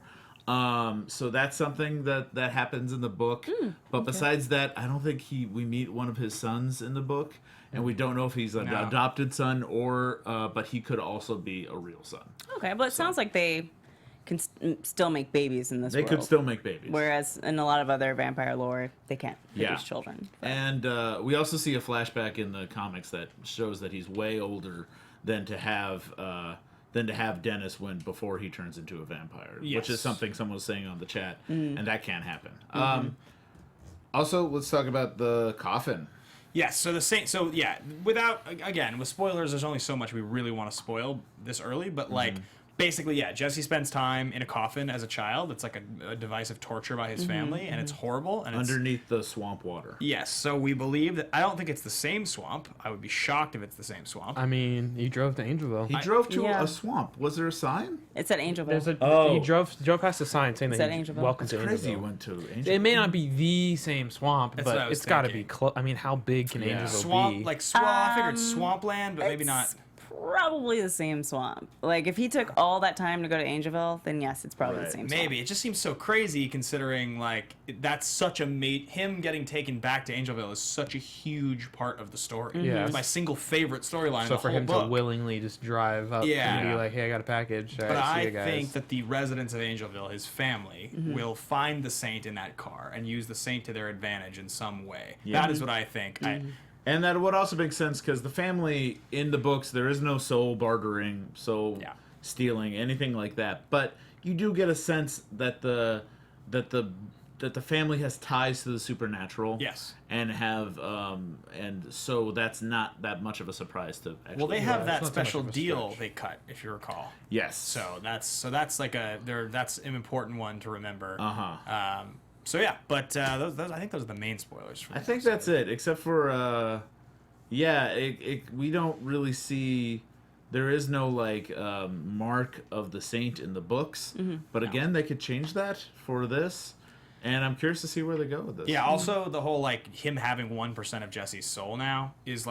So that's something that happens in the book. But besides that, I don't think we meet one of his sons in the book, and we don't know if he's an adopted son or but he could also be a real son. Okay, but it sounds like they can still make babies in this They world. could still make babies. Whereas in a lot of other vampire lore, they can't produce children. But. And we also see a flashback in the comics that shows that he's way older than to have Dennis before he turns into a vampire, which is something someone was saying on the chat, and that can't happen. Also, let's talk about the coffin. Yes, so with spoilers, there's only so much we really want to spoil this early, but basically, Jesse spends time in a coffin as a child. It's like a device of torture by his family, and it's horrible. And underneath the swamp water. Yes, so we believe that. I don't think it's the same swamp. I would be shocked if it's the same swamp. I mean, he drove to Angelville. He drove to a swamp. Was there a sign? It's at Angelville. He drove past a sign saying that he's welcome to Crazy. He Angelville. went to Angelville. It may not be the same swamp, That's what I but was it's got to be thinking. close. I mean, how big can Angelville Swamp, be? like swamp. I figured swampland, but maybe not. Probably the same swamp. Like, if he took all that time to go to Angelville, then yes, it's probably the same swamp. Maybe. It just seems so crazy considering, like, that's such a him getting taken back to Angelville is such a huge part of the story. Yeah. It's my single favorite storyline in So the for whole him book. to willingly just drive up and be like, hey, I got a package. But see I you guys. think that the residents of Angelville, his family, will find the Saint in that car and use the Saint to their advantage in some way. Yeah. That is what I think. And that would also make sense because the family in the books, there is no soul bartering, soul stealing, anything like that. But you do get a sense that the family has ties to the supernatural. Yes. And and so that's not that much of a surprise to actually. Well, they have that it's not too much special of a deal stretch. they cut, if you recall. Yes. So that's like that's an important one to remember. Uh-huh. But those I think those are the main spoilers. For I think that's it, except for we don't really see. There is no mark of the Saint in the books, but again, they could change that for this, and I'm curious to see where they go with this. Yeah. Also, the whole him having 1% of Jesse's soul now is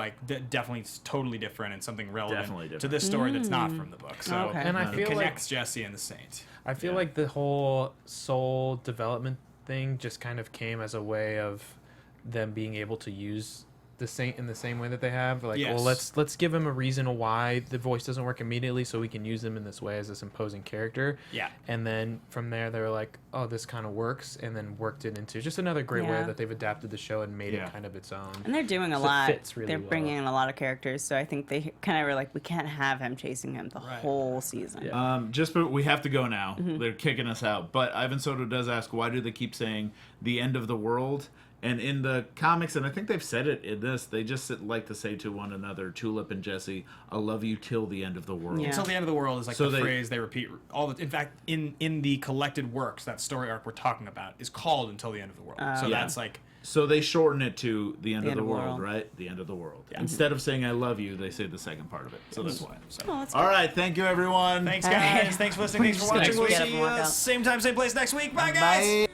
definitely totally different and something relevant to this story that's not from the book. So Okay. And I it feel connects Jesse and the Saint. I feel like the whole soul development thing just kind of came as a way of them being able to use the Saint in the same way that they have. Like, Yes. well, let's give him a reason why the voice doesn't work immediately, so we can use him in this way as this imposing character. Yeah. And then from there, they were like, oh, this kind of works, and then worked it into just another great way Yeah. that they've adapted the show and made it kind of its own. And they're doing a So it lot. fits really They're well. bringing in a lot of characters, so I think they kind of were like, we can't have him chasing him the whole season. Yeah. We have to go now. They're kicking us out. But Ivan Soto does ask, why do they keep saying the end of the world? And in the comics, and I think they've said it in this, they just like to say to one another, Tulip and Jesse, I'll love you till the end of the world. Yeah. Until the end of the world is like So the they- phrase they repeat all the. In fact, in the collected works, that story arc we're talking about is called Until the End of the World. So Yeah. that's like. So they shorten it to the end of the world, right? The end of the world. Yeah. Instead of saying I love you, they say the second part of it. So that's why. So. Oh, that's All right, thank you, everyone. Thanks, guys. Thanks for listening. Thanks for watching. We'll Get up see and you work out. same time, same place next week. Bye, guys. Bye.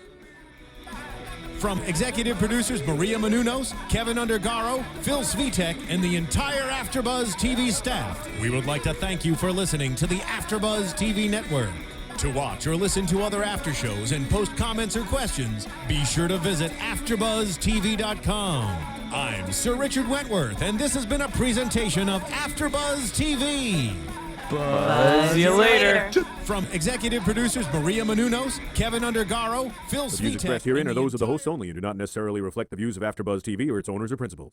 From executive producers Maria Menounos, Kevin Undergaro, Phil Svitek, and the entire AfterBuzz TV staff, we would like to thank you for listening to the AfterBuzz TV network. To watch or listen to other after shows and post comments or questions, be sure to visit AfterBuzzTV.com. I'm Sir Richard Wentworth, and this has been a presentation of AfterBuzz TV. See you later. From executive producers Maria Menounos, Kevin Undergaro, Phil The views Svitek, expressed herein and are the those of the hosts only and do not necessarily reflect the views of AfterBuzz TV or its owners or principals.